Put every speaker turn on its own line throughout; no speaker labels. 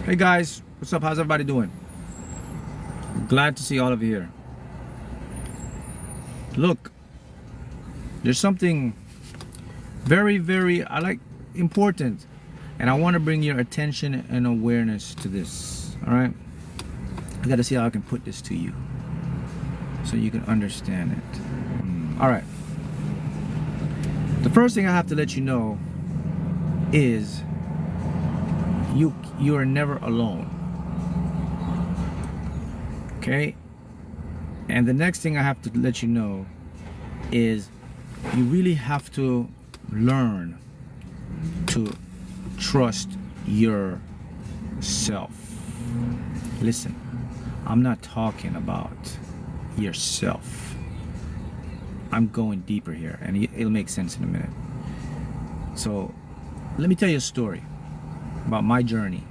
Hey guys, what's up? How's everybody doing? Glad to see all of you here. Look, there's something very important, and I want to bring your attention and awareness to this. All right, I got to see how I can put this to you so you can understand it. All right, the first thing I have to let you know is you are never alone. Okay, and the next thing I have to let you know is you really have to learn to trust yourself. Listen, I'm not talking about yourself. I'm going deeper here, and it'll make sense in a minute. So let me tell you a story about my journey.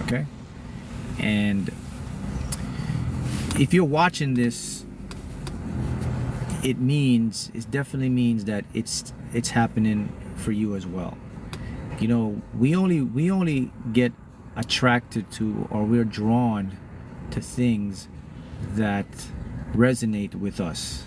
Okay, and if you're watching this, it definitely means that it's happening for you as well. You know, we only get attracted to, or we're drawn to things that resonate with us.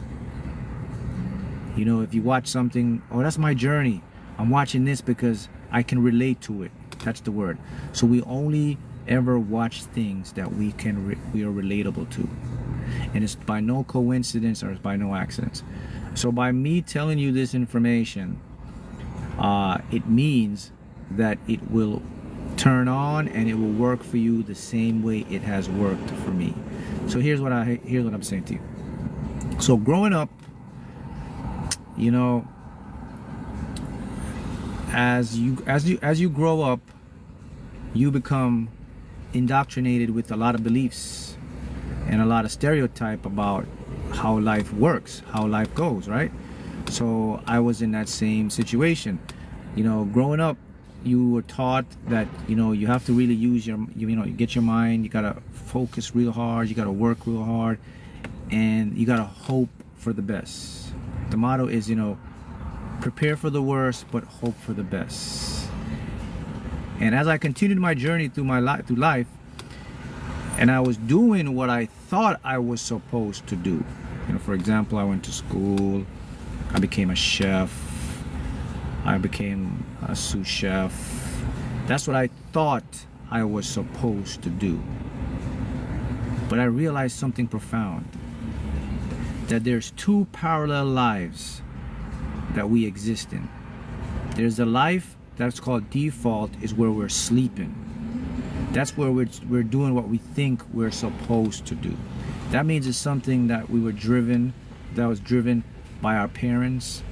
You know, if you watch something, oh, that's my journey, I'm watching this because I can relate to it. That's the word. So we only ever watch things that we are relatable to, and it's by no coincidence or it's by no accident. So by me telling you this information, it means that it will turn on and it will work for you the same way it has worked for me. So here's what I'm saying to you. So growing up, you know, as you grow up, you become indoctrinated with a lot of beliefs and a lot of stereotype about how life works, how life goes, right? So I was in that same situation. You know, growing up, you were taught that, you know, you have to really use you get your mind, you gotta focus real hard, you gotta work real hard, and you gotta hope for the best. The motto is, you know, prepare for the worst, but hope for the best. And as I continued my journey through life, and I was doing what I thought I was supposed to do. You know, for example, I went to school, I became a chef, I became a sous chef. That's what I thought I was supposed to do. But I realized something profound, that there's two parallel lives that we exist in. There's a life that's called default, is where we're sleeping. That's where we're doing what we think we're supposed to do. That means it's something that was driven by our parents,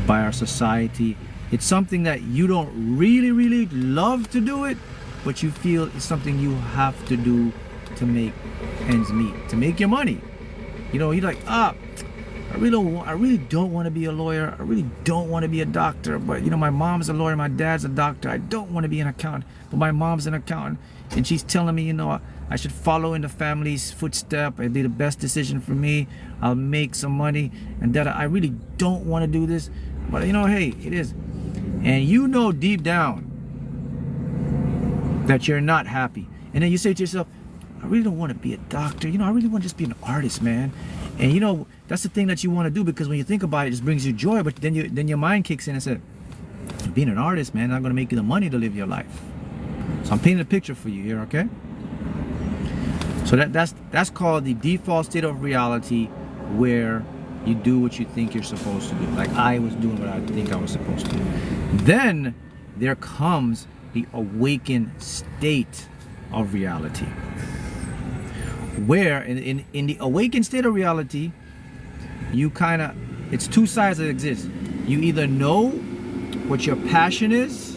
by our society. It's something that you don't really love to do it, but you feel it's something you have to do to make ends meet, to make your money. You know, you're like, I really don't want to be a lawyer. I really don't want to be a doctor. But, you know, my mom's a lawyer, my dad's a doctor. I don't want to be an accountant, but my mom's an accountant. And she's telling me, you know, I should follow in the family's footstep. It'd be the best decision for me. I'll make some money. And that I really don't want to do this. But, you know, hey, it is. And you know deep down that you're not happy. And then you say to yourself, I really don't want to be a doctor. You know, I really want to just be an artist, man. And you know, that's the thing that you want to do, because when you think about it, it just brings you joy. But then your mind kicks in and says, being an artist, man, not going to make you the money to live your life. So I'm painting a picture for you here, okay? So that's called the default state of reality, where you do what you think you're supposed to do. Like I was doing what I think I was supposed to do. Then there comes the awakened state of reality, where in the awakened state of reality, it's two sides that exist. You either know what your passion is,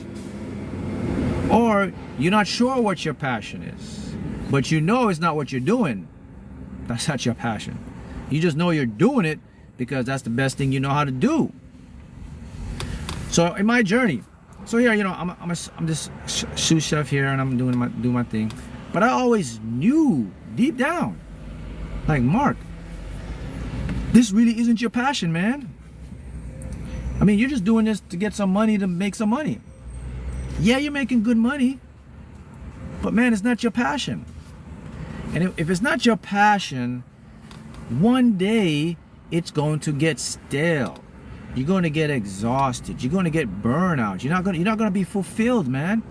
or you're not sure what your passion is, but you know it's not what you're doing. That's not your passion. You just know you're doing it because that's the best thing you know how to do. So in my journey, so here, you know, I'm this sous chef here, and I'm doing my thing. But I always knew deep down, like, Mark, this really isn't your passion, man. I mean, you're just doing this to get some money, to make some money. Yeah, you're making good money, But man, it's not your passion. And if it's not your passion, one day it's going to get stale. You're going to get exhausted. You're going to get burnout. You're not going to be fulfilled, man.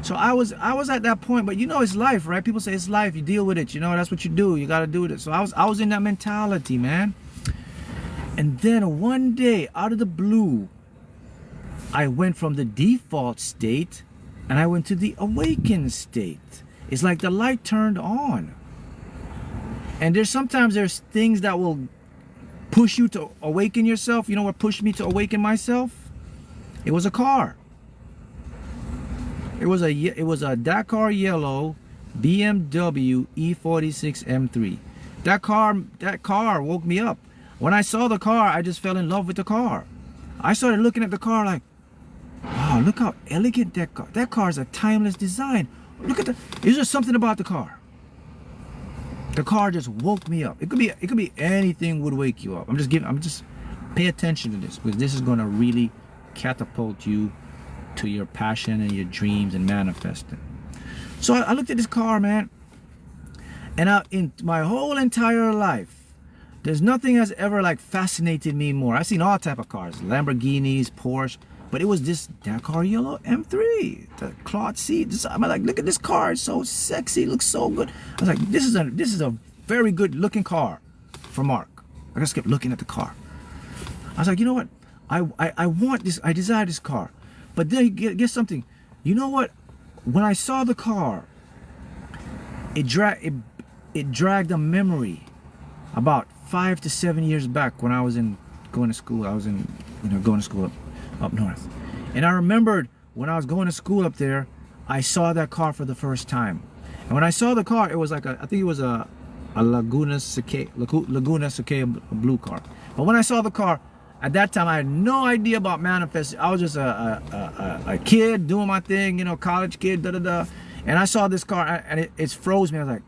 So I was at that point, but you know, it's life, right? People say it's life. You deal with it. You know, that's what you do. You got to do it. So I was in that mentality, man. And then one day, out of the blue, I went from the default state and I went to the awakened state. It's like the light turned on. And sometimes there's things that will push you to awaken yourself. You know what pushed me to awaken myself? It was a car. It was a Dakar yellow BMW E46 M3. That car woke me up. When I saw the car, I just fell in love with the car. I started looking at the car like, wow, look how elegant that car. That car is a timeless design. Look at there's just something about the car. The car just woke me up. It could be anything would wake you up. I'm just pay attention to this, because this is going to really catapult you to your passion and your dreams and manifesting. So I looked at this car, man, and in my whole entire life, there's nothing has ever like fascinated me more. I've seen all type of cars, Lamborghinis, Porsche, but it was this Dakar yellow M3, the cloth seat. I'm like, look at this car, it's so sexy, it looks so good. I was like, this is a very good looking car for Mark. I just kept looking at the car. I was like, you know what? I want this. I desire this car. But then get something. You know what? When I saw the car, it dragged a memory about 5 to 7 years back when I was going to school. I was going to school up north. And I remembered when I was going to school up there, I saw that car for the first time. And when I saw the car, it was like I think it was a Laguna Sequoia blue car. But when I saw the car, at that time, I had no idea about manifesting. I was just a kid doing my thing, you know, college kid, And I saw this car, and it froze me. I was like,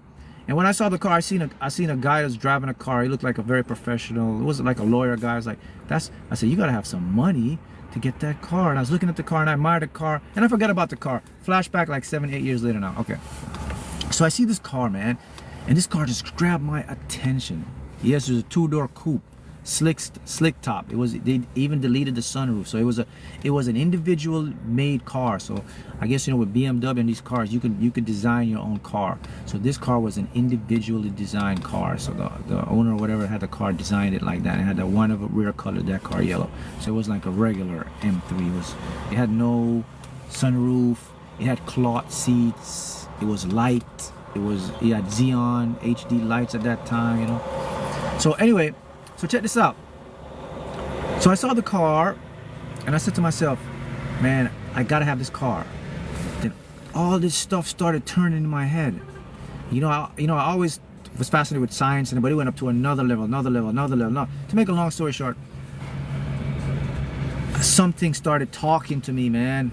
and when I saw the car, I seen a guy that's driving a car. He looked like a very professional. It wasn't like a lawyer guy. I was like, I said, you gotta have some money to get that car. And I was looking at the car, and I admired the car, and I forgot about the car. Flashback like 7, 8 years later now. Okay, so I see this car, man, and this car just grabbed my attention. Yes, it was a 2-door coupe. Slick top. They even deleted the sunroof, so it was an individual made car. So I guess, you know, with BMW and these cars, you could design your own car. So this car was an individually designed car. So the owner or whatever had the car designed it like that. And it had that one of a rear color, that car yellow. So it was like a regular M3. It had no sunroof. It had cloth seats. It was light. It had Xeon HD lights at that time, you know. So anyway. So check this out. So I saw the car, and I said to myself, man, I gotta have this car. Then all this stuff started turning in my head. You know, I always was fascinated with science, but it went up to another level. To make a long story short, something started talking to me, man.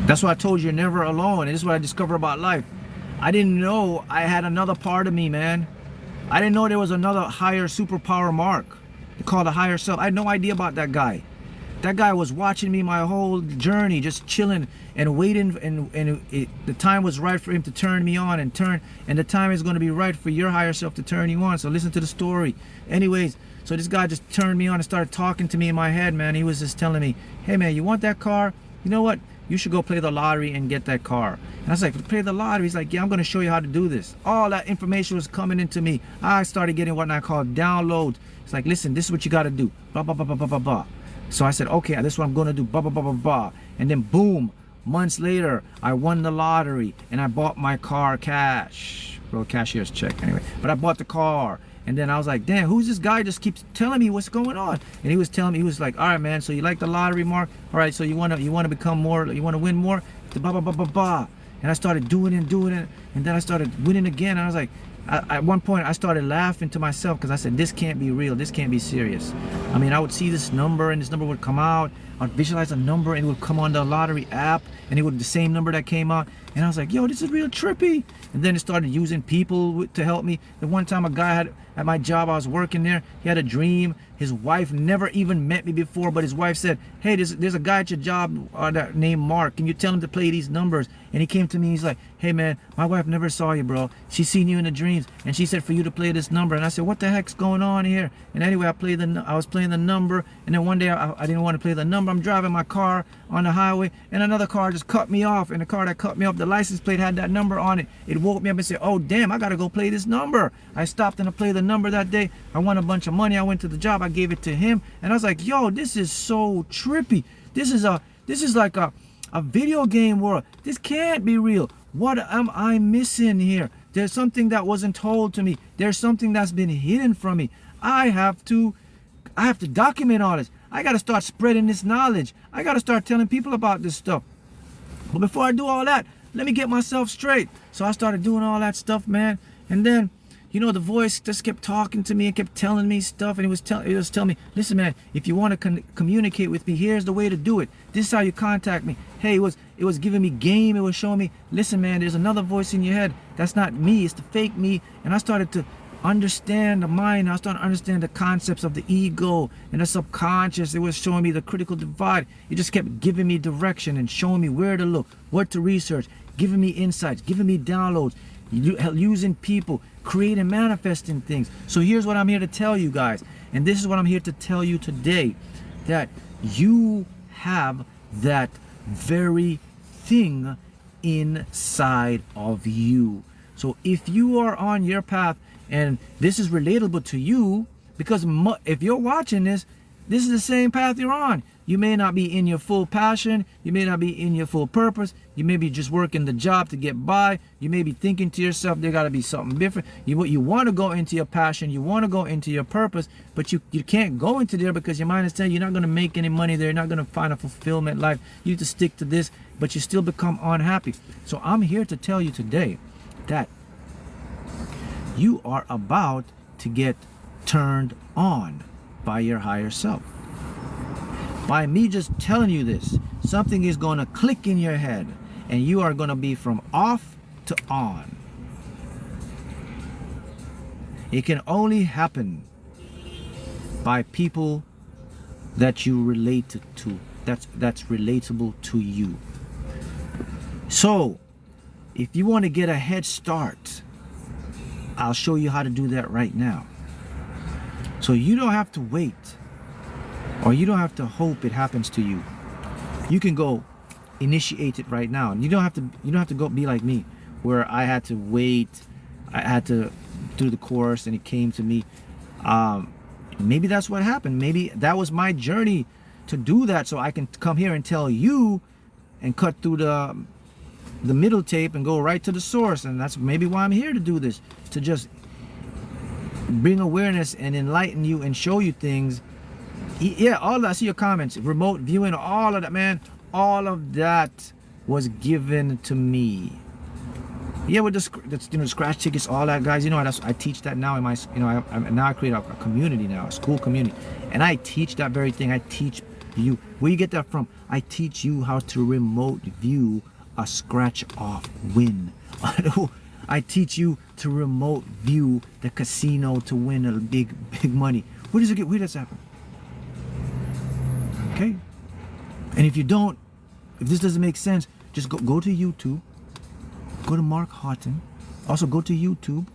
That's why I told you, you're never alone. And this is what I discovered about life. I didn't know I had another part of me, man. I didn't know there was another higher superpower, Mark, called a higher self. I had no idea about that guy. That guy was watching me my whole journey, just chilling and waiting, and the time was right for him to turn me on, and the time is going to be right for your higher self to turn you on. So listen to the story. Anyways, so this guy just turned me on and started talking to me in my head, man. He was just telling me, hey man, you want that car? You know what? You should go play the lottery and get that car. And I was like, play the lottery? He's like, yeah, I'm going to show you how to do this. All that information was coming into me. I started getting what I call downloads. It's like, listen, this is what you got to do. Blah, blah, blah, blah, blah, blah, blah. So I said, okay, this is what I'm going to do. Blah, blah, blah, blah, blah. And then boom, months later, I won the lottery and I bought my car cash. Well, cashier's check anyway. But I bought the car. And then I was like, damn, who's this guy just keeps telling me what's going on? And he was telling me, he was like, all right, man, so you like the lottery, Mark? All right, so you want to become more, you want to win more? Blah, blah, blah, blah, blah. And I started doing it. And then I started winning again. And I was like, at one point, I started laughing to myself because I said, this can't be real. This can't be serious. I mean, I would see this number and this number would come out. I'd visualize a number and it would come on the lottery app and it would be the same number that came out. And I was like, yo, this is real trippy. And then it started using people to help me. The one time a guy at my job. I was working there. He had a dream. His wife never even met me before, but his wife said, hey, there's a guy at your job named Mark. Can you tell him to play these numbers? And he came to me. He's like, hey, man, my wife never saw you, bro. She seen you in the dreams, and she said for you to play this number. And I said, what the heck's going on here? And anyway, I was playing the number, and then one day I didn't want to play the number. I'm driving my car on the highway, and another car just cut me off. And the car that cut me off, the license plate had that number on it. It woke me up and said, oh, damn, I got to go play this number. I stopped and I played the number that day. I won a bunch of money. I went to the job. I gave it to him. And I was like, yo, this is so trippy. This is like a video game world. This can't be real. What am I missing here? There's something that wasn't told to me. There's something that's been hidden from me. I have to document all this. I got to start spreading this knowledge. I got to start telling people about this stuff. But before I do all that, let me get myself straight. So I started doing all that stuff, man. And then, you know, the voice just kept talking to me and kept telling me stuff. And it was telling me, listen, man, if you want to communicate with me, here's the way to do it. This is how you contact me. Hey, it was giving me game. It was showing me, listen, man, there's another voice in your head. That's not me. It's the fake me. And I started to understand the mind. I started to understand the concepts of the ego and the subconscious. It was showing me the critical divide. It just kept giving me direction and showing me where to look, what to research, giving me insights, giving me downloads, using people, creating, manifesting things. So here's what I'm here to tell you guys, and this is what I'm here to tell you today, that you have that very thing inside of you. So if you are on your path and this is relatable to you, because if you're watching this is the same path you're on. You may not be in your full passion. You may not be in your full purpose. You may be just working the job to get by. You may be thinking to yourself, there got to be something different. You want to go into your passion. You want to go into your purpose, but you can't go into there because your mind is telling you you're not going to make any money there. You're not going to find a fulfillment life. You need to stick to this, but you still become unhappy. So I'm here to tell you today that you are about to get turned on by your higher self. By me just telling you this, something is going to click in your head and you are going to be from off to on. It can only happen by people that you relate to, that's relatable to you. So if you want to get a head start, I'll show you how to do that right now. So you don't have to wait, or you don't have to hope it happens to you. You can go initiate it right now. And you don't have to go be like me, where I had to wait. I had to do the course and it came to me. Maybe that's what happened. Maybe that was my journey to do that, so I can come here and tell you and cut through the middle tape and go right to the source. And that's maybe why I'm here to do this, to just bring awareness and enlighten you and show you things. Yeah, all that. I see your comments, remote viewing, all of that, man. All of that was given to me. Yeah, with the scratch tickets, all that, guys. You know, I teach that now in my, now I create a community now, a school community, and I teach that very thing. I teach you. Where you get that from? I teach you how to remote view a scratch off win. I teach you to remote view the casino to win a big money. Where does that happen? Okay. And if this doesn't make sense, just go to YouTube. Go to Mark Houghton. Also go to YouTube.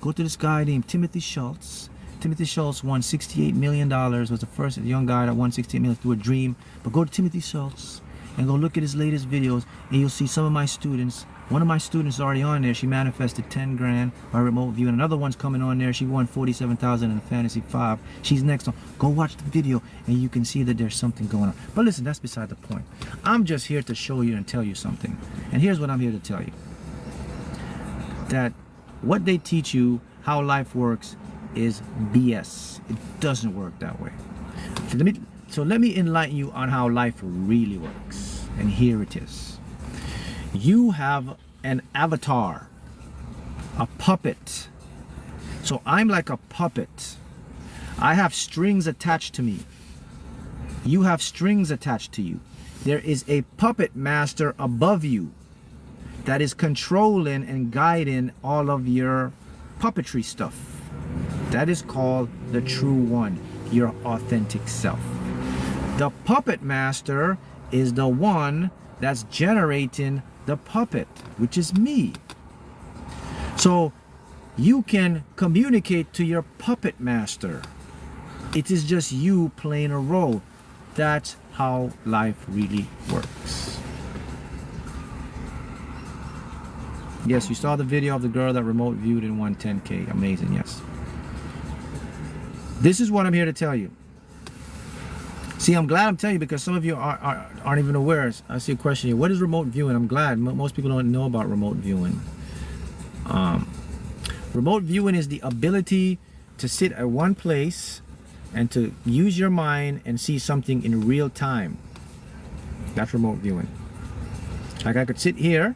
Go to this guy named Timothy Schultz. Timothy Schultz won $68 million. Was the first young guy that won $68 million through a dream. But go to Timothy Schultz and go look at his latest videos, and you'll see some of my students. One of my students is already on there. She manifested 10 grand by remote view, and another one's coming on there. She won 47,000 in Fantasy 5. She's next on. Go watch the video and you can see that there's something going on. But listen, that's beside the point. I'm just here to show you and tell you something. And here's what I'm here to tell you. That what they teach you, how life works, is BS. It doesn't work that way. So let me enlighten you on how life really works. And here it is. You have an avatar, a puppet. So I'm like a puppet. I have strings attached to me. You have strings attached to you. There is a puppet master above you that is controlling and guiding all of your puppetry stuff. That is called the true one, your authentic self. The puppet master is the one that's generating the puppet, which is me. So you can communicate to your puppet master. It is just you playing a role. That's how life really works. Yes, you saw the video of the girl that remote viewed and won 10K. Amazing, yes. This is what I'm here to tell you. See, I'm glad I'm telling you because some of you aren't even aware. I see a question here. What is remote viewing? I'm glad. Most people don't know about remote viewing. Remote viewing is the ability to sit at one place and to use your mind and see something in real time. That's remote viewing. Like I could sit here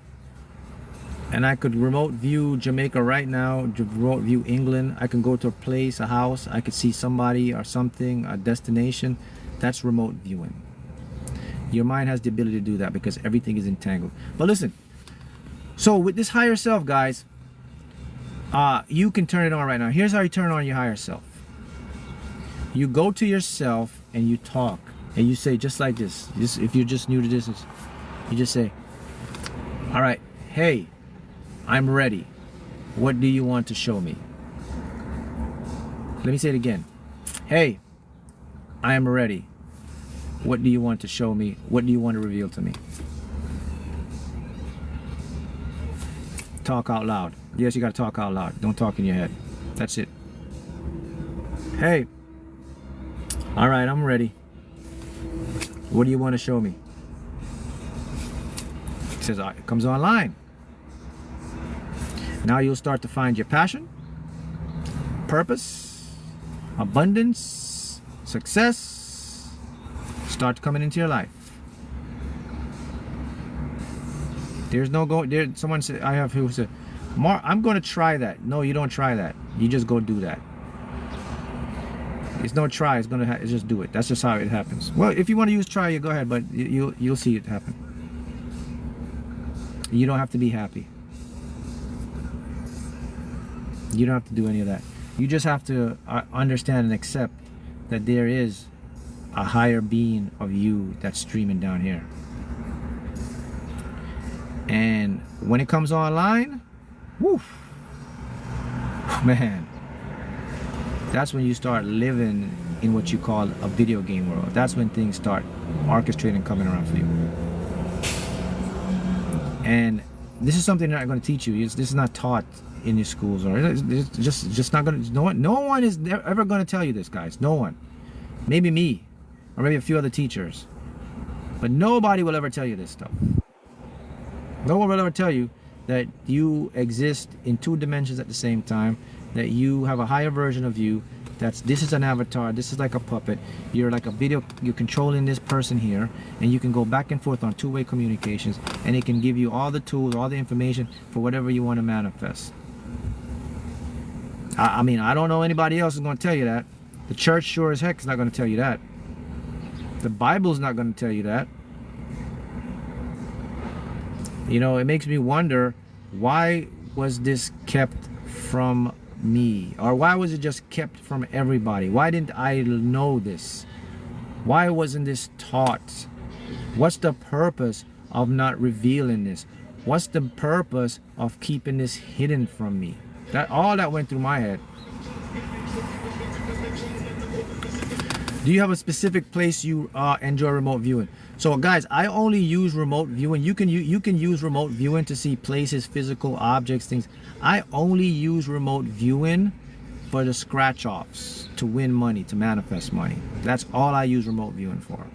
and I could remote view Jamaica right now, remote view England. I can go to a place, a house, I could see somebody or something, a destination. That's remote viewing. Your mind has the ability to do that because everything is entangled. But listen, so with this higher self, guys, you can turn it on right now. Here's how you turn on your higher self. You go to yourself and you talk and you say just like this. If you're just new to this, you just say, all right, hey, I'm ready. What do you want to show me? Let me say it again. Hey, I am ready. What do you want to show me? What do you want to reveal to me? Talk out loud. Yes, you got to talk out loud. Don't talk in your head. That's it. Hey, all right, I'm ready. What do you want to show me? It says it comes online. Now you'll start to find your passion, purpose, abundance, success start coming into your life. There's no go there. Someone said, I have who said, Mark, I'm going to try that. No, you don't try that. You just go do that. It's no try. It's gonna. It's just do it. That's just how it happens. Well, if you want to use try, you go ahead, but you'll see it happen. You don't have to be happy. You don't have to do any of that. You just have to understand and accept that there is a higher being of you that's streaming down here. And when it comes online, woof, man, that's when you start living in what you call a video game world. That's when things start orchestrating, coming around for you. And this is something they're not going to teach you. This is not taught in your schools, or it's just not going to. No one is ever going to tell you this, guys. No one. Maybe me, or maybe a few other teachers, but nobody will ever tell you this stuff. No one will ever tell you that you exist in 2 dimensions at the same time, that you have a higher version of you. This is an avatar. This is like a puppet. You're like a video. You're controlling this person here, and you can go back and forth on 2-way communications, and it can give you all the tools, all the information for whatever you want to manifest. I mean, I don't know anybody else is going to tell you that. The church sure as heck is not going to tell you that. The Bible's not going to tell you that. You know, it makes me wonder, why was this kept from me? Or why was it just kept from everybody? Why didn't I know this? Why wasn't this taught? What's the purpose of not revealing this? What's the purpose of keeping this hidden from me? All that went through my head. Do you have a specific place you enjoy remote viewing? So guys, I only use remote viewing. You can use remote viewing to see places, physical objects, things. I only use remote viewing for the scratch offs, to win money, to manifest money. That's all I use remote viewing for.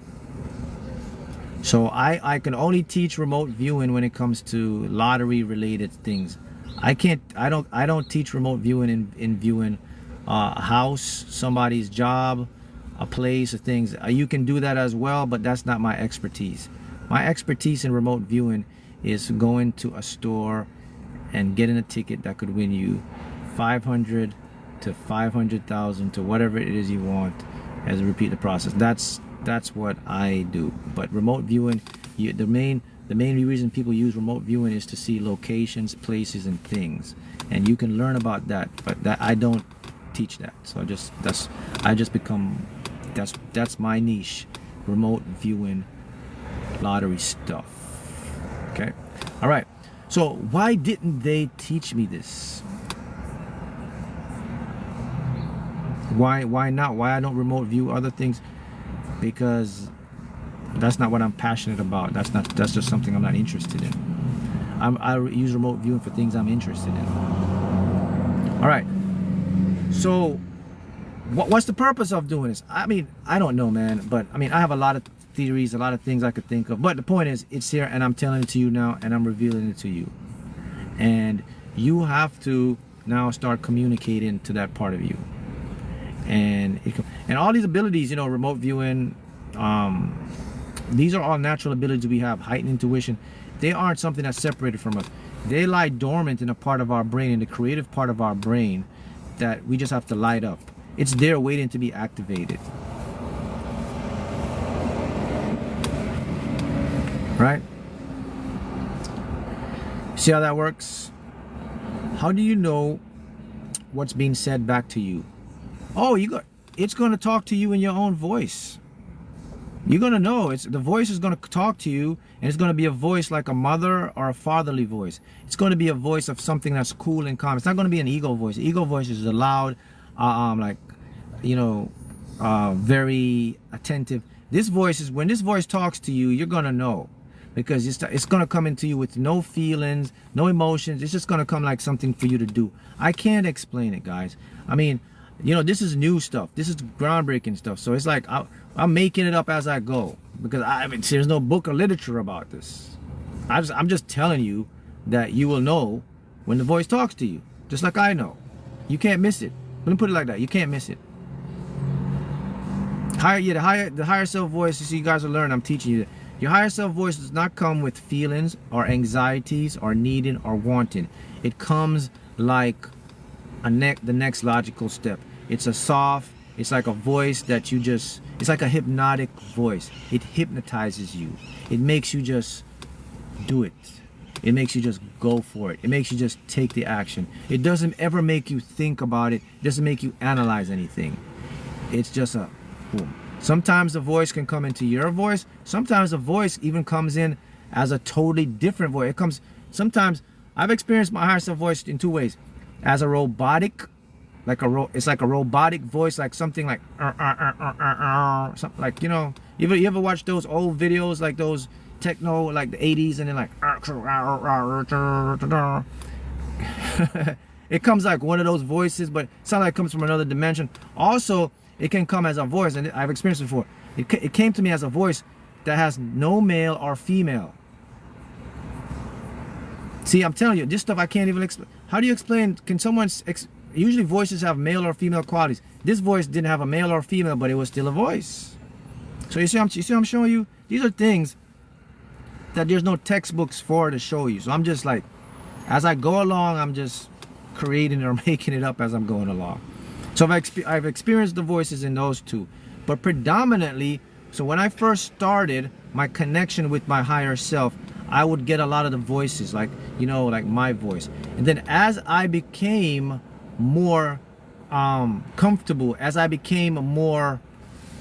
So I can only teach remote viewing when it comes to lottery related things. I don't teach remote viewing in viewing a house, somebody's job, a place, or things. You can do that as well, but that's not my expertise. My expertise in remote viewing is going to a store and getting a ticket that could win you 500 to 500,000 to whatever it is you want, as a repeat the process. That's what I do. But remote viewing, the main reason people use remote viewing is to see locations, places, and things, and you can learn about that. But that I don't teach that. So that's my niche, remote viewing lottery stuff. Okay, all right. So why didn't they teach me this? Why not? Why I don't remote view other things? Because that's not what I'm passionate about. That's just something I'm not interested in. I use remote viewing for things I'm interested in. All right. So what's the purpose of doing this? I mean, I don't know, man. But I mean, I have a lot of theories, a lot of things I could think of. But the point is, it's here, and I'm telling it to you now, and I'm revealing it to you. And you have to now start communicating to that part of you. And all these abilities, you know, remote viewing, these are all natural abilities we have. Heightened intuition, they aren't something that's separated from us. They lie dormant in a part of our brain, in the creative part of our brain, that we just have to light up. It's there waiting to be activated. Right? See how that works? How do you know what's being said back to you? Oh, it's going to talk to you in your own voice. You're going to know. The voice is going to talk to you, and it's going to be a voice like a mother or a fatherly voice. It's going to be a voice of something that's cool and calm. It's not going to be an ego voice. Ego voice is a loud, like, you know, very attentive. This voice is, when this voice talks to you, you're going to know. Because it's going to come into you with no feelings, no emotions. It's just going to come like something for you to do. I can't explain it, guys. I mean, you know, this is new stuff. This is groundbreaking stuff. So it's like I'm making it up as I go, because I mean, there's no book or literature about this. I'm just telling you that you will know when the voice talks to you, just like I know. You can't miss it. Let me put it like that. You can't miss it. The higher self voice. You see, you guys will learn. I'm teaching you that. Your higher self voice does not come with feelings or anxieties or needing or wanting. It comes like the next logical step. It's a soft, it's like a voice that it's like a hypnotic voice. It hypnotizes you. It makes you just do it. It makes you just go for it. It makes you just take the action. It doesn't ever make you think about it. It doesn't make you analyze anything. It's just a boom. Sometimes the voice can come into your voice. Sometimes the voice even comes in as a totally different voice. It comes, sometimes I've experienced my higher self voice in two ways. As a robotic, it's like a robotic voice, like something like something like, you know, you ever watch those old videos, like those techno, like the 80s, and then like it comes like one of those voices, but it sounds like it comes from another dimension. Also, it can come as a voice, and I've experienced it before. It came to me as a voice that has no male or female. See, I'm telling you, this stuff I can't even explain. How do you explain? Can someone usually voices have male or female qualities. This voice didn't have a male or female, but it was still a voice. So you see I'm showing you? These are things that there's no textbooks for to show you. So I'm just like, as I go along, I'm just creating or making it up as I'm going along. So I've experienced the voices in those two, but predominantly, so when I first started my connection with my higher self, I would get a lot of the voices, like, you know, like my voice. And then as I became more comfortable, as I became more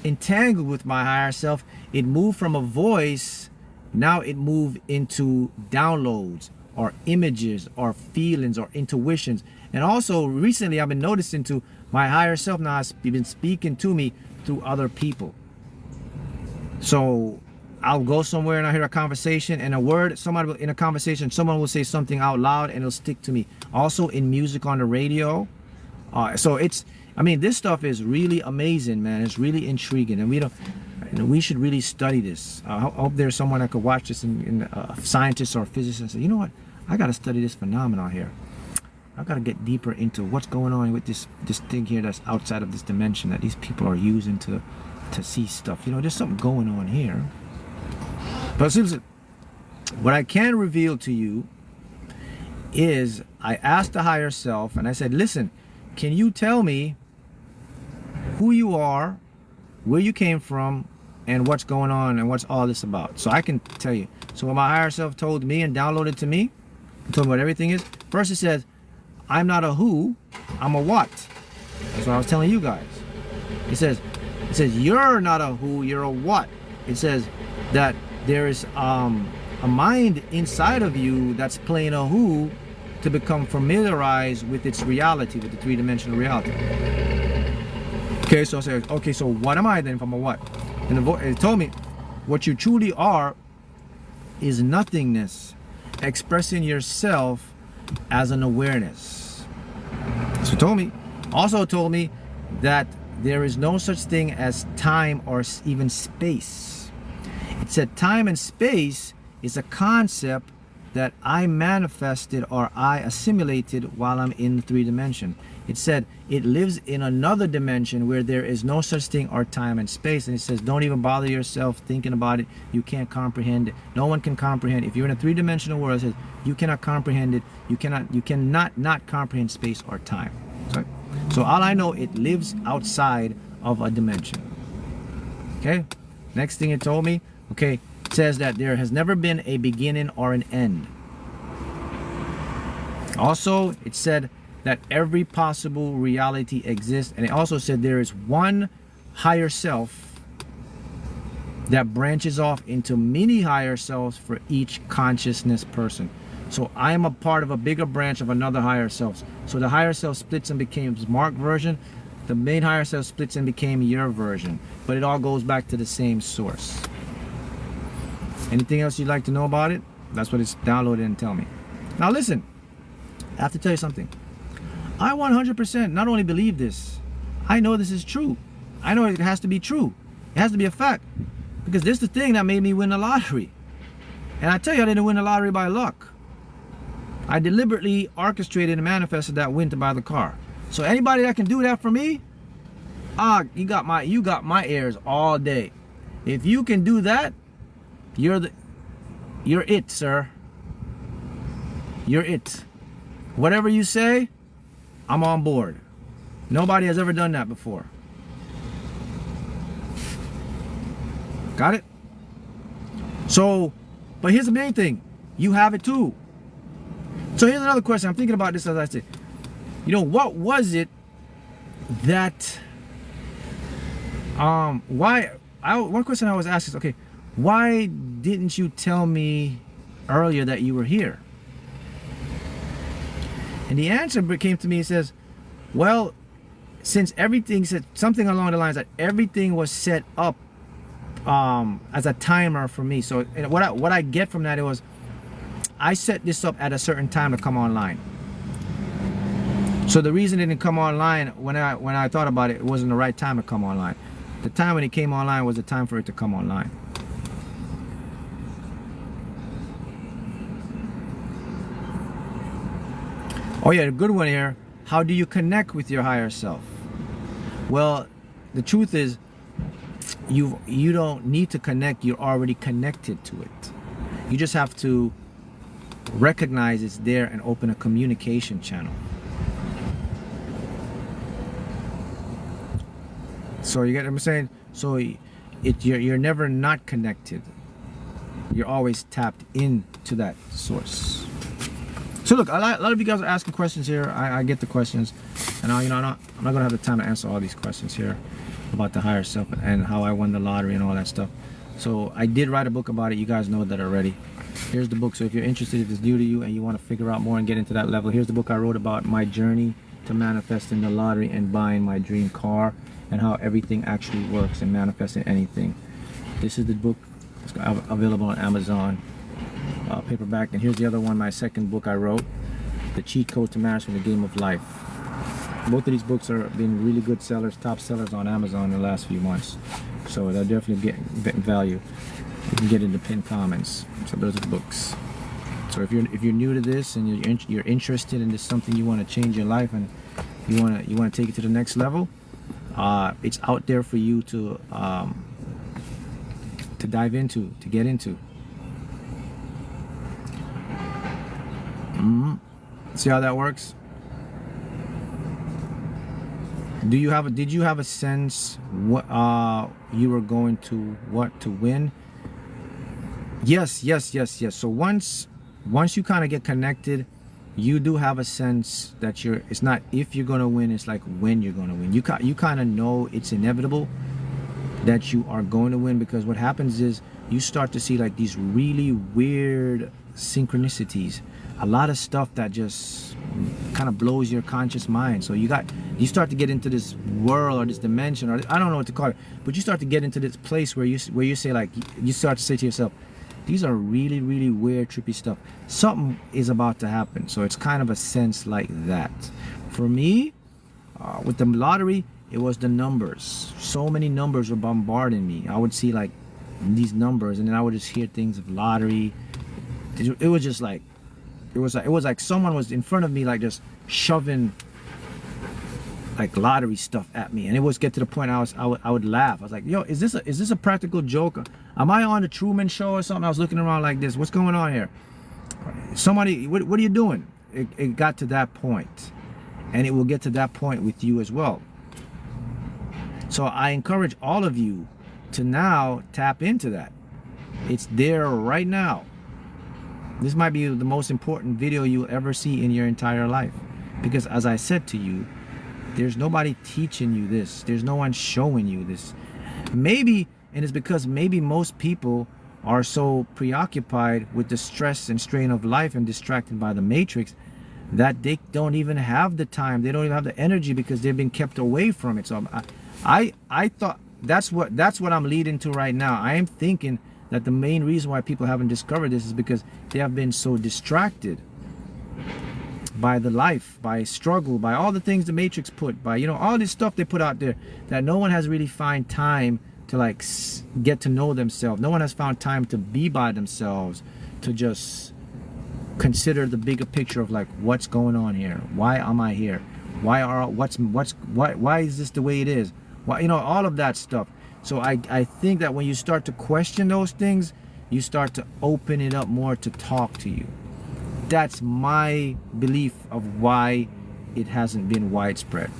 entangled with my higher self, it moved from a voice, now it moved into downloads or images or feelings or intuitions. And also recently I've been noticing to my higher self now has been speaking to me through other people. So I'll go somewhere and I hear a conversation, and a word, somebody in a conversation, someone will say something out loud and it'll stick to me. Also in music on the radio. So I mean, this stuff is really amazing, man. It's really intriguing, and we should really study this. I hope there's someone that could watch this, a scientist or a physicist, and say, you know what, I got to study this phenomenon here. I got to get deeper into what's going on with this thing here that's outside of this dimension that these people are using to see stuff. You know, there's something going on here. But seriously, what I can reveal to you is I asked the higher self, and I said, listen, can you tell me who you are, where you came from, and what's going on, and what's all this about? So I can tell you. So what my higher self told me and downloaded to me, told me what everything is. First it says, I'm not a who, I'm a what. That's what I was telling you guys. It says you're not a who, you're a what. It says that there is a mind inside of you that's playing a who to become familiarized with its reality, with the three-dimensional reality. Okay, so I said, okay, so what am I then if I'm a what? And it told me what you truly are is nothingness, expressing yourself as an awareness. So it told me. Also told me that there is no such thing as time or even space. It said time and space is a concept that I manifested or I assimilated while I'm in 3D. It said it lives in another dimension where there is no such thing or time and space. And it says don't even bother yourself thinking about it. You can't comprehend it. No one can comprehend. If you're in a three-dimensional world, it says you cannot comprehend it. You cannot not comprehend space or time. So all I know, it lives outside of a dimension. Okay, next thing it told me, okay, it says that there has never been a beginning or an end. Also, it said that every possible reality exists, and it also said there is one higher self that branches off into many higher selves for each consciousness person. So I am a part of a bigger branch of another higher self. So the higher self splits and becomes Mark's version. The main higher self splits and became your version. But it all goes back to the same source. Anything else you'd like to know about it? That's what it's downloaded and tell me. Now listen, I have to tell you something. I 100% not only believe this, I know this is true. I know it has to be true. It has to be a fact. Because this is the thing that made me win the lottery. And I tell you, I didn't win the lottery by luck. I deliberately orchestrated and manifested that win to buy the car. So anybody that can do that for me, you got my ears all day. If you can do that, you're it, sir. You're it. Whatever you say, I'm on board. Nobody has ever done that before. Got it? So, but here's the main thing. You have it too. So here's another question. I'm thinking about this as I said. You know, what was it that, one question I was asked is, okay, why didn't you tell me earlier that you were here? And the answer came to me, it says, well, since everything said something along the lines that everything was set up as a timer for me. So what I get from that, it was, I set this up at a certain time to come online. So the reason it didn't come online when I thought about it, it wasn't the right time to come online. The time when it came online was the time for it to come online. Oh yeah, a good one here. How do you connect with your higher self? Well, the truth is, you don't need to connect. You're already connected to it. You just have to recognize it's there and open a communication channel. So you get what I'm saying? So you're never not connected. You're always tapped into that source. So look, a lot of you guys are asking questions here. I get the questions, and I'm not gonna have the time to answer all these questions here about the higher self and how I won the lottery and all that stuff. So I did write a book about it. You guys know that already. Here's the book. So if you're interested, if it's new to you and you want to figure out more and get into that level, here's the book I wrote about my journey to manifesting the lottery and buying my dream car, and how everything actually works and manifesting anything. This is the book. It's available on Amazon, paperback. And here's the other one, my second book I wrote, The Cheat Code to Mastering the Game of Life. Both of these books are been really good sellers, top sellers on Amazon in the last few months. So they're definitely getting value. You can get in the pinned comments. So those are the books. So if you're new to this and you're interested in this, something you want to change your life and you want to take it to the next level, it's out there for you to dive into, to get into. See how that works? Did you have a sense what you were going to win? Yes. So once you kind of get connected you do have a sense that it's not if you're going to win, it's like when you're going to win. You kind of know it's inevitable that you are going to win, because what happens is you start to see like these really weird synchronicities, a lot of stuff that just kind of blows your conscious mind. So you start to get into this world or this dimension, or I don't know what to call it, but you start to get into this place where you say, like, you start to say to yourself, these are really, really weird, trippy stuff. Something is about to happen. So it's kind of a sense like that. For me, with the lottery, it was the numbers. So many numbers were bombarding me. I would see like these numbers, and then I would just hear things of lottery. It was just like, it was like someone was in front of me, like just shoving like lottery stuff at me, and it was get to the point I would laugh. I was like, yo, is this a practical joke? Am I on the Truman Show or something? I was looking around like this. What's going on here? Somebody, what are you doing? It got to that point, and it will get to that point with you as well. So I encourage all of you to now tap into that. It's there right now. This might be the most important video you'll ever see in your entire life, because as I said to you, there's nobody teaching you this. There's no one showing you this. Maybe, and it's because maybe most people are so preoccupied with the stress and strain of life and distracted by the matrix that they don't even have the time. They don't even have the energy, because they've been kept away from it. So I thought that's what I'm leading to right now. I am thinking that the main reason why people haven't discovered this is because they have been so distracted by the life, by struggle, by all the things the matrix put, by, you know, all this stuff they put out there, that no one has really found time to like get to know themselves. No one has found time to be by themselves, to just consider the bigger picture of like, what's going on here? Why am I here? Why is this the way it is? Why, you know, all of that stuff. So I think that when you start to question those things, you start to open it up more to talk to you. That's my belief of why it hasn't been widespread.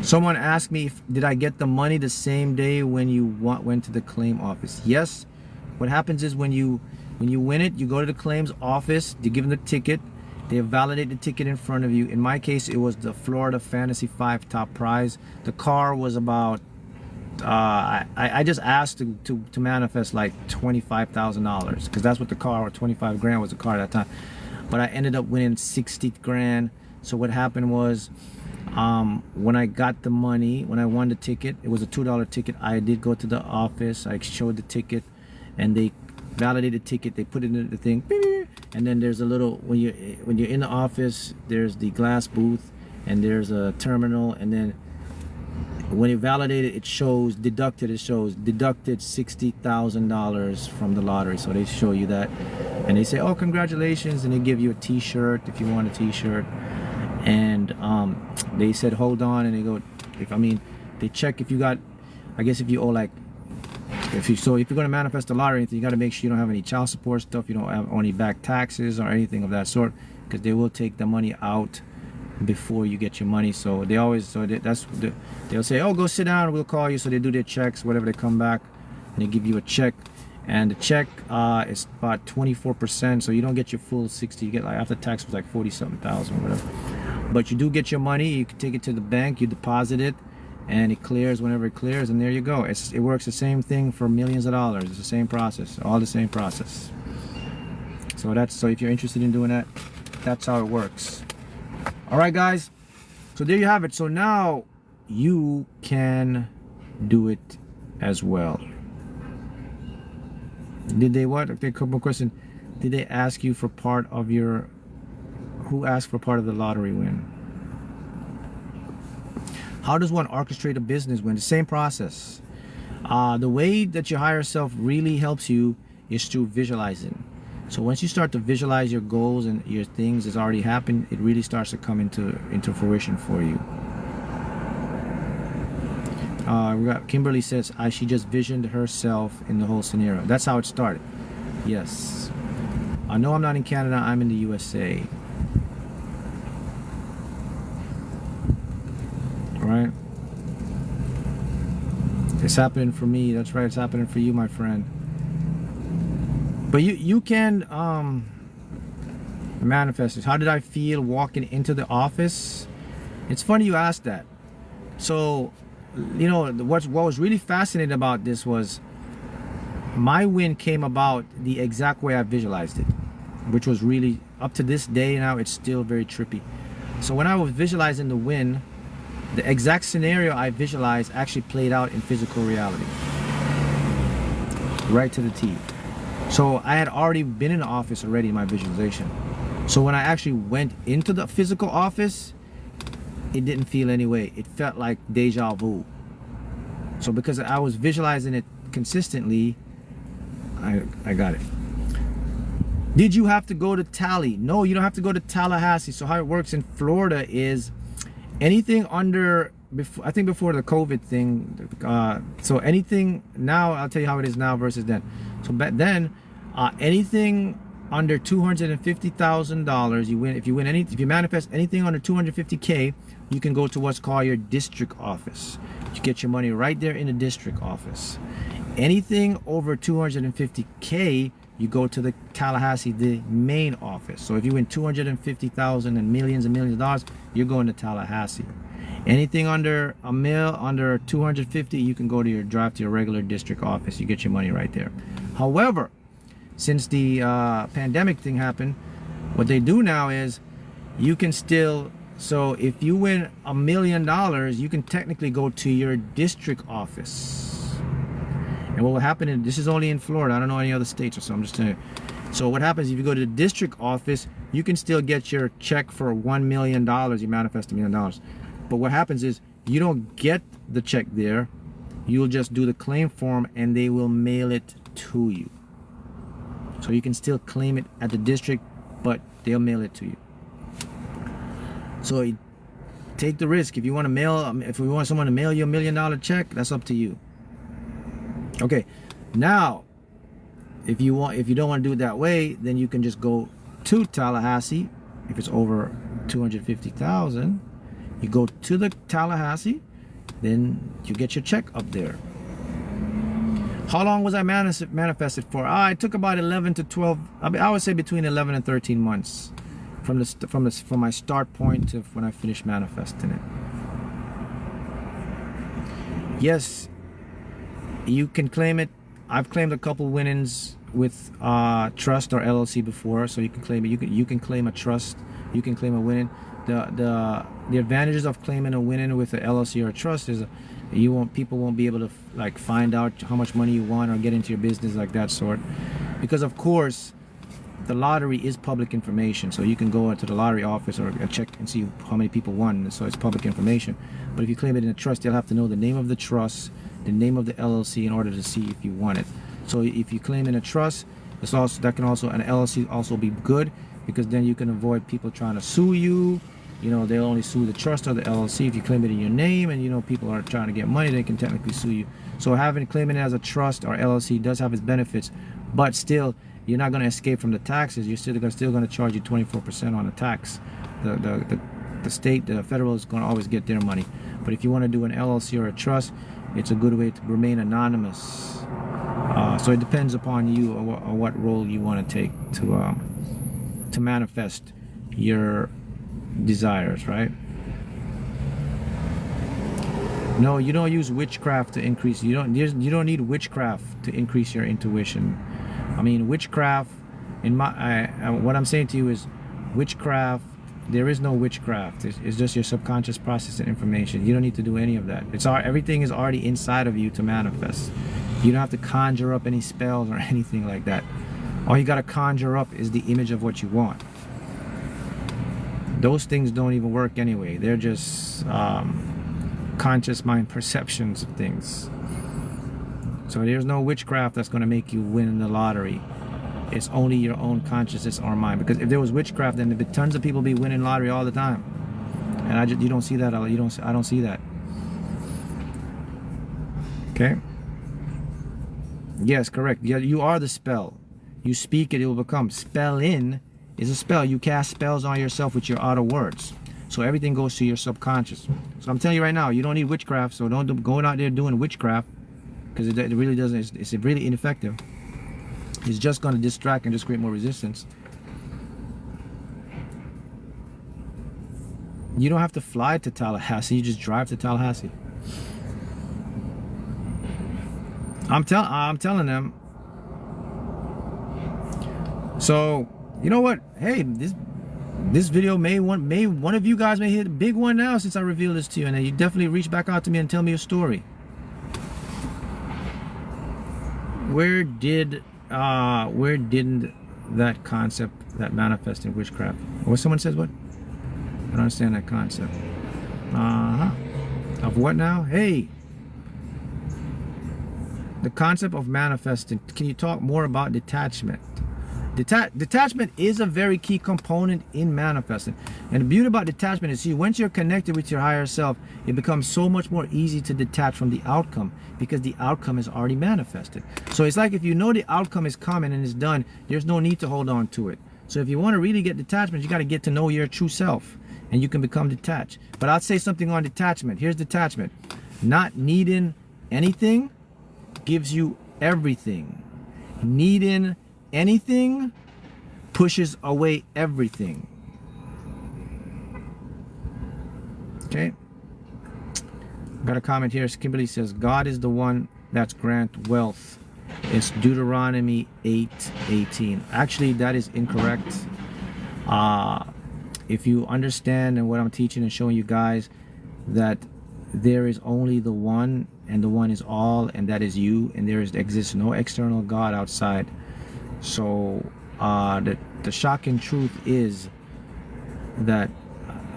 Someone asked me, did I get the money the same day when you went to the claim office? Yes. What happens is when you win it, you go to the claims office, you give them the ticket, they validate the ticket in front of you. In my case, it was the Florida Fantasy 5 top prize. The car was about, I just asked to manifest like $25,000, because that's what the car, or 25 grand was the car at that time. But I ended up winning 60 grand. So what happened was, when I got the money, when I won the ticket, it was a $2 ticket. I did go to the office, I showed the ticket, and they validated the ticket, they put it in the thing, and then there's a little, when you're in the office, there's the glass booth, and there's a terminal, and then when you validate it, it shows deducted $60,000 from the lottery. So they show you that, and they say, oh, congratulations, and they give you a t-shirt if you want a t-shirt. And they said, hold on, and they go, they check if you got, I guess if you owe like, if you're going to manifest a lottery, you got to make sure you don't have any child support stuff, you don't have any back taxes or anything of that sort, because they will take the money out before you get your money. So they always, they'll say, oh, go sit down, we'll call you. So they do their checks, whatever, they come back and they give you a check, and the check is about 24%, so you don't get your full 60. You get, like, after tax was like 40-something thousand or whatever, but you do get your money. You can take it to the bank, you deposit it, and it clears whenever it clears, and there you go. It works the same thing for millions of dollars. It's the same process, all the same process. So if you're interested in doing that, that's how it works. All right, guys, so there you have it. So now you can do it as well. Did they what? Okay, a couple more questions. Did they ask you for part of your, who asked for part of the lottery win? How does one orchestrate a business win? The same process. The way that your higher self really helps you is through visualizing. So once you start to visualize your goals and your things that's already happened, it really starts to come into fruition for you. We got Kimberly says, she just visioned herself in the whole scenario. That's how it started. Yes. No, I'm not in Canada. I'm in the USA. Right? It's happening for me. That's right. It's happening for you, my friend. But you can Manifested. How did I feel walking into the office? It's funny you asked that. So, you know, what was really fascinating about this was my win came about the exact way I visualized it, which was really, up to this day now, it's still very trippy. So when I was visualizing the win, the exact scenario I visualized actually played out in physical reality, right to the T. So I had already been in the office already in my visualization. So when I actually went into the physical office, it didn't feel any way. It felt like deja vu. So because I was visualizing it consistently, I got it. Did you have to go to Tally? No, you don't have to go to Tallahassee. So how it works in Florida is anything under, I think before the COVID thing, so anything now, I'll tell you how it is now versus then. So back then, anything under $250,000, you win. If you manifest anything under 250K, you can go to what's called your district office. You get your money right there in the district office. Anything over 250K, you go to the Tallahassee, the main office. So if you win 250,000 and millions of dollars, you're going to Tallahassee. Anything under a mil, under 250, you can go to drive to your regular district office. You get your money right there. However, since the pandemic thing happened, what they do now is you can still, so if you win $1 million, you can technically go to your district office. And what will happen, and this is only in Florida, I don't know any other states or so, I'm just telling you. So what happens if you go to the district office, you can still get your check for $1 million, you manifest $1 million. But what happens is you don't get the check there, you'll just do the claim form and they will mail it to you. So you can still claim it at the district, but they'll mail it to you. So take the risk. If you want to mail, if we want someone to mail you $1 million check, that's up to you. Okay, now if you don't want to do it that way, then you can just go to Tallahassee. If it's over 250,000, you go to the Tallahassee, then you get your check up there. How long was I manifested for? I took about 11 to 12. I would say between 11 and 13 months from my start point to when I finished manifesting it. Yes, you can claim it. I've claimed a couple winnings with trust or LLC before, so you can claim it. You can claim a trust. You can claim a winning. The advantages of claiming a winning with an LLC or a trust is people won't be able to like find out how much money you won or get into your business like that sort, because of course the lottery is public information. So you can go into the lottery office or check and see how many people won. So it's public information. But if you claim it in a trust, you'll have to know the name of the trust, the name of the LLC in order to see if you won it. So if you claim in a trust, it's also an LLC also be good, because then you can avoid people trying to sue you. You know, they'll only sue the trust or the LLC. If you claim it in your name and you know people are trying to get money, they can technically sue you. So claiming it as a trust or LLC does have its benefits, but still you're not going to escape from the taxes. You're still going to charge you 24% on the tax. The state, the federal is going to always get their money. But if you want to do an LLC or a trust, it's a good way to remain anonymous. So it depends upon you or what role you want to take to manifest your desires, right? No, you don't use witchcraft to increase. You don't need witchcraft to increase your intuition. I mean, witchcraft. What I'm saying to you is, witchcraft. There is no witchcraft. It's just your subconscious processing information. You don't need to do any of that. Everything is already inside of you to manifest. You don't have to conjure up any spells or anything like that. All you got to conjure up is the image of what you want. Those things don't even work anyway. They're just conscious mind perceptions of things. So there's no witchcraft that's going to make you win the lottery. It's only your own consciousness or mind. Because if there was witchcraft, then tons of people be winning lottery all the time. And you don't see that. I don't see that. Okay. Yes, correct. You are the spell. You speak it, it will become. Spell in is a spell. You cast spells on yourself with your outer words. So everything goes to your subconscious. So I'm telling you right now, you don't need witchcraft. So don't go out there doing witchcraft, because it really doesn't. It's really ineffective. It's just going to distract and just create more resistance. You don't have to fly to Tallahassee. You just drive to Tallahassee. I'm telling them. So, you know what? Hey, this video may one of you guys may hit a big one now since I revealed this to you, and then you definitely reach back out to me and tell me your story. Where didn't that concept that manifest in witchcraft? What someone says what? I don't understand that concept. Of what now? Hey, the concept of manifesting. Can you talk more about detachment? Detachment is a very key component in manifesting. And the beauty about detachment is, see, once you're connected with your higher self, it becomes so much more easy to detach from the outcome, because the outcome is already manifested. So it's like if you know the outcome is coming and is done, there's no need to hold on to it. So if you want to really get detachment, you got to get to know your true self, and you can become detached. But I'll say something on detachment. Here's detachment. Not needing anything gives you everything. Needing anything pushes away everything. Okay. Got a comment here. Kimberly says, God is the one that's grant wealth. It's Deuteronomy 8:18. Actually, that is incorrect. If you understand and what I'm teaching and showing you guys, that there is only the one, and the one is all, and that is you, and exists no external God outside. So the shocking truth is that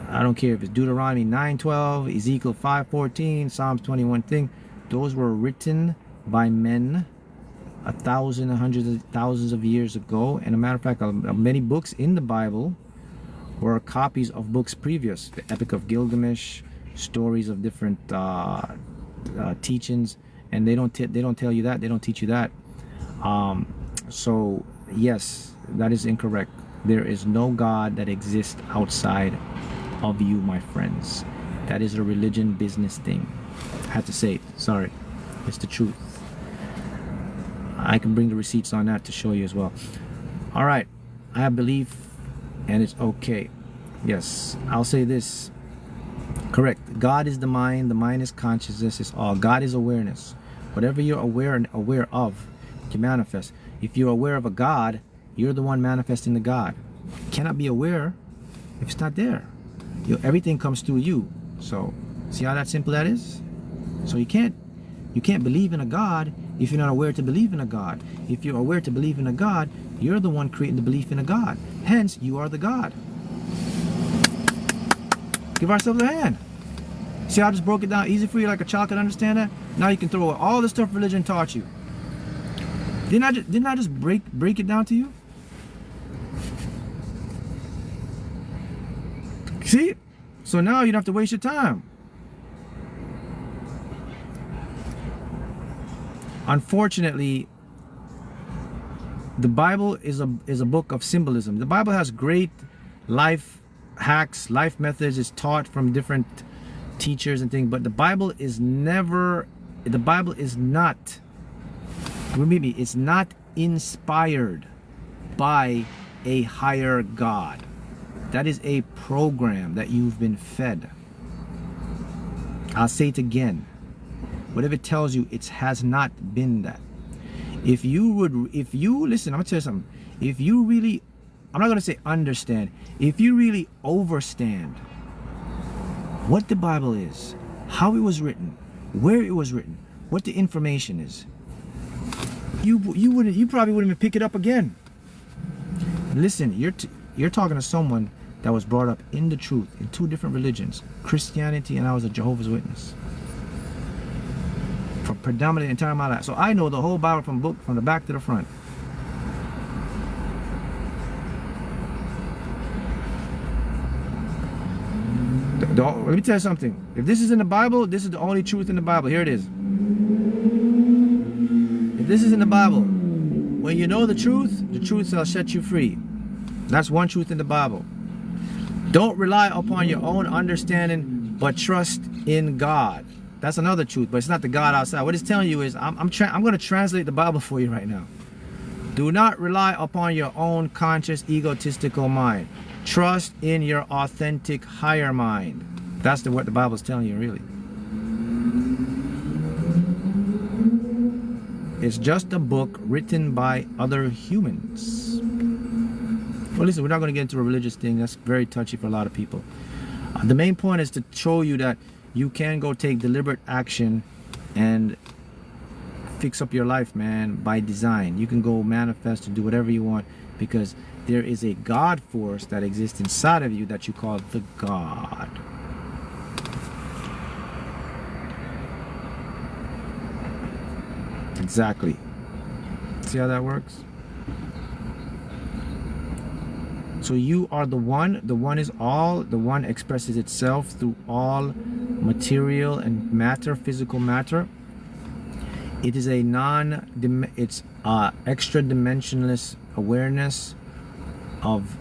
I don't care if it's Deuteronomy 9:12, Ezekiel 5:14, Psalms 21 thing, those were written by men hundreds of thousands of years ago. And a matter of fact, many books in the Bible were copies of books previous. The Epic of Gilgamesh, stories of different teachings, and they don't tell you that, they don't teach you that. So yes, that is incorrect. There is no God that exists outside of you, my friends. That is a religion business thing. I had to say it, sorry. It's the truth. I can bring the receipts on that to show you as well. All right, I have belief, and it's okay. Yes, I'll say this. Correct. God is the mind is consciousness, is all. God is awareness. Whatever you're aware of, you can manifest. If you're aware of a God, you're the one manifesting the God. You cannot be aware if it's not there. Everything comes through you. So see how that simple that is? So you can't believe in a God if you're not aware to believe in a God. If you're aware to believe in a God, you're the one creating the belief in a God. Hence, you are the God. Give ourselves a hand. See how I just broke it down easy for you, like a child can understand that? Now you can throw away all the stuff religion taught you. Didn't I just break it down to you? See? So now you don't have to waste your time. Unfortunately, the Bible is a book of symbolism. The Bible has great life hacks, life methods. It's taught from different teachers and things, but the Bible is not, believe me, it's not inspired by a higher God. That is a program that you've been fed. I'll say it again. Whatever it tells you, it has not been that. If you listen, I'm gonna tell you something. If you really, I'm not gonna say understand, if you really overstand what the Bible is, how it was written, where it was written, what the information is, you probably wouldn't even pick it up again. Listen, you're talking to someone that was brought up in the truth in two different religions, Christianity, and I was a Jehovah's Witness. For predominantly the entire my life. So I know the whole Bible from the back to the front. Let me tell you something. If this is in the Bible, this is the only truth in the Bible. Here it is. If this is in the Bible, when you know the truth shall set you free. That's one truth in the Bible. Don't rely upon your own understanding, but trust in God. That's another truth, but it's not the God outside. What it's telling you is, I'm going to translate the Bible for you right now. Do not rely upon your own conscious, egotistical mind. Trust in your authentic higher mind. That's what the Bible's telling you, really. It's just a book written by other humans. Well, listen, we're not going to get into a religious thing. That's very touchy for a lot of people. The main point is to show you that you can go take deliberate action and fix up your life, man, by design. You can go manifest and do whatever you want, because there is a God force that exists inside of you that you call the God. Exactly. See how that works? So you are the one is all, the one expresses itself through all material and matter, physical matter. It is a extra dimensionless awareness of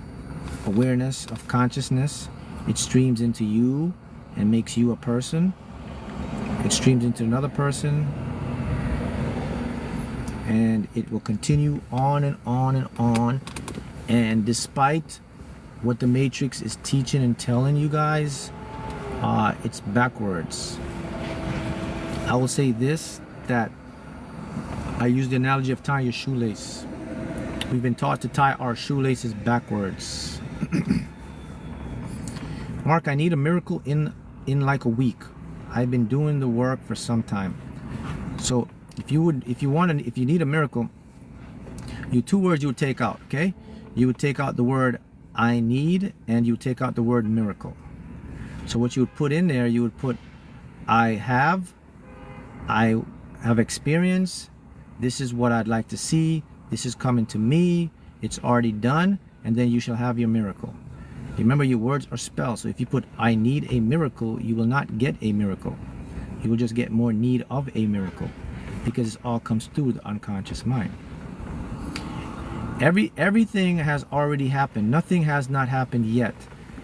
consciousness. It streams into you and makes you a person. It streams into another person, and it will continue on and on and on. And despite what the Matrix is teaching and telling you guys, it's backwards. I will say this, that I use the analogy of tying your shoelace. We've been taught to tie our shoelaces backwards. Mark, I need a miracle in like a week. I've been doing the work for some time. So if you need a miracle, two words you would take out, okay? You would take out the word I need, and you would take out the word miracle. So what you would put in there, you would put I have experience, this is what I'd like to see, this is coming to me, it's already done, and then you shall have your miracle. Remember, your words are spells. So if you put I need a miracle, you will not get a miracle. You will just get more need of a miracle, because it all comes through the unconscious mind. Everything has already happened. Nothing has not happened yet.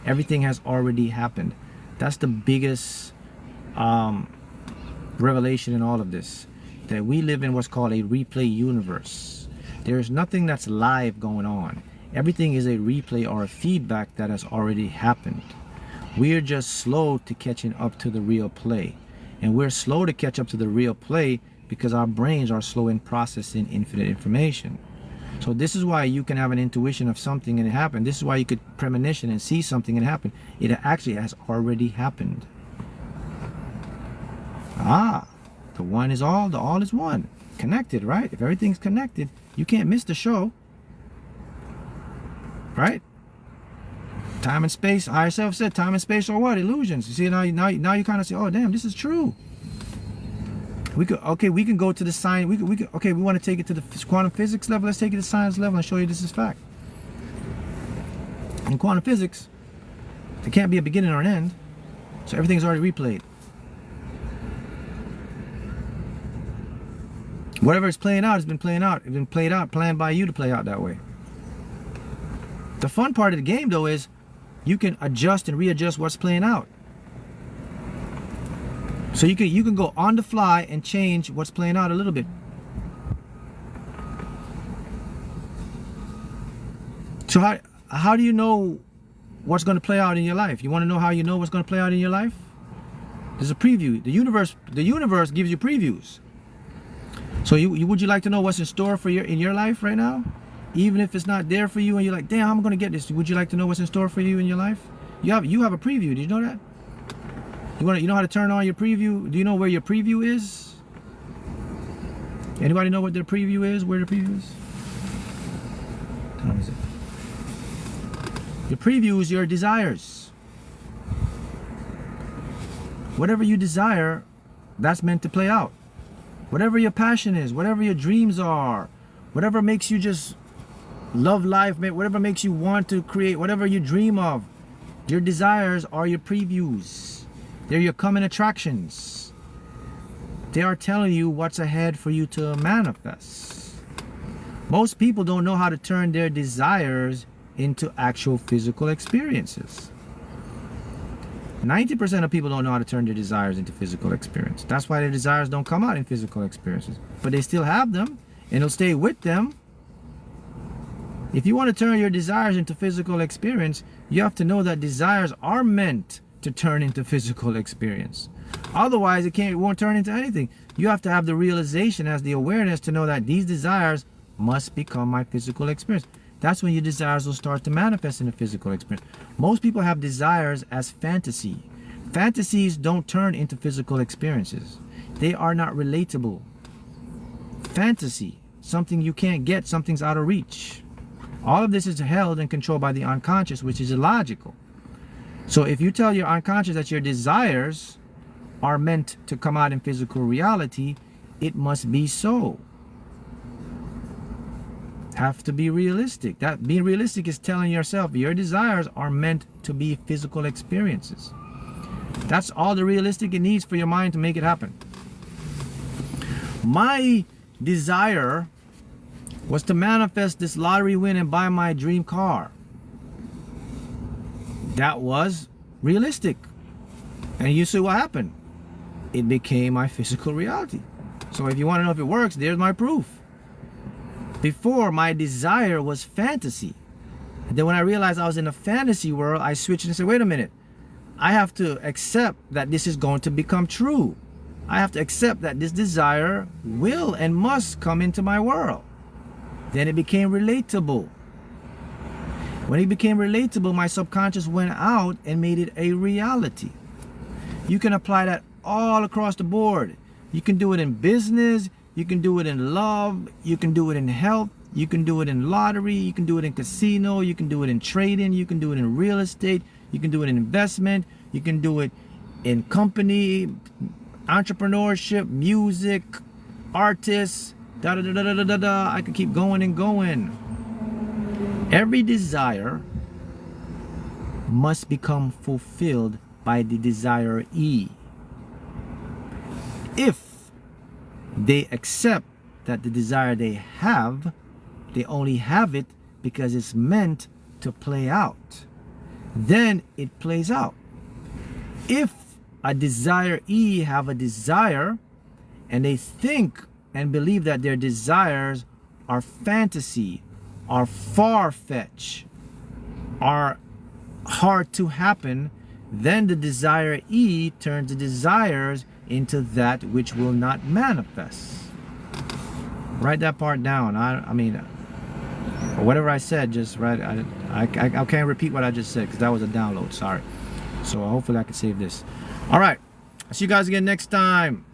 Everything has already happened. That's the biggest revelation in all of this, that we live in what's called a replay universe. There's nothing that's live going on. Everything is a replay or a feedback that has already happened. We're just slow to catching up to the real play. And we're slow to catch up to the real play because our brains are slow in processing infinite information. So this is why you can have an intuition of something and it happened. This is why you could premonition and see something and happen. It actually has already happened. The one is all, the all is one. Connected, right? If everything's connected, you can't miss the show. Right? Time and space, I self said, time and space are what? Illusions. You see, now you kind of say, oh damn, this is true. We can go to the science. We want to take it to the quantum physics level. Let's take it to science level and show you this is fact. In quantum physics, there can't be a beginning or an end, so everything's already replayed. Whatever is playing out has been playing out. It's been played out, planned by you to play out that way. The fun part of the game, though, is you can adjust and readjust what's playing out. So you can go on the fly and change what's playing out a little bit. So how do you know what's going to play out in your life? You want to know how you know what's going to play out in your life? There's a preview. The universe gives you previews. So would you like to know what's in store for in your life right now? Even if it's not there for you and you're like, damn, I'm going to get this. Would you like to know what's in store for you in your life? You have a preview. Did you know that? You know how to turn on your preview? Do you know where your preview is? Anybody know what their preview is? Where the preview is? What is it? Your preview is your desires. Whatever you desire, that's meant to play out. Whatever your passion is, whatever your dreams are, whatever makes you just love life, whatever makes you want to create, whatever you dream of, your desires are your previews. They're your coming attractions. They are telling you what's ahead for you to manifest. Most people don't know how to turn their desires into actual physical experiences. 90% of people don't know how to turn their desires into physical experience. That's why their desires don't come out in physical experiences. But they still have them, and they'll stay with them. If you want to turn your desires into physical experience, you have to know that desires are meant to turn into physical experience. Otherwise, it won't turn into anything. You have to have the realization, as the awareness, to know that these desires must become my physical experience. That's when your desires will start to manifest in a physical experience. Most people have desires as fantasy. Fantasies don't turn into physical experiences. They are not relatable. Fantasy, something you can't get, something's out of reach. All of this is held and controlled by the unconscious, which is illogical. So if you tell your unconscious that your desires are meant to come out in physical reality, it must be so. Have to be realistic. That being realistic is telling yourself your desires are meant to be physical experiences. That's all the realistic it needs for your mind to make it happen. My desire was to manifest this lottery win and buy my dream car. That was realistic. And you see what happened? It became my physical reality. So if you want to know if it works, there's my proof. Before, my desire was fantasy. And then when I realized I was in a fantasy world, I switched and said, wait a minute. I have to accept that this is going to become true. I have to accept that this desire will and must come into my world. Then it became relatable. When it became relatable, my subconscious went out and made it a reality. You can apply that all across the board. You can do it in business, you can do it in love, you can do it in health, you can do it in lottery, you can do it in casino, you can do it in trading, you can do it in real estate, you can do it in investment, you can do it in company, entrepreneurship, music, artists, da da da da da da da. I could keep going and going. Every desire must become fulfilled by the desiree. If they accept that the desire they have, they only have it because it's meant to play out, then it plays out. If a desiree have a desire and they think and believe that their desires are fantasy, are far-fetched, are hard to happen, then the desiree turns the desires into that which will not manifest. Write that part down. I mean, whatever I said, just write. I can't repeat what I just said because that was a download. Sorry. So hopefully I can save this. All right. I'll see you guys again next time.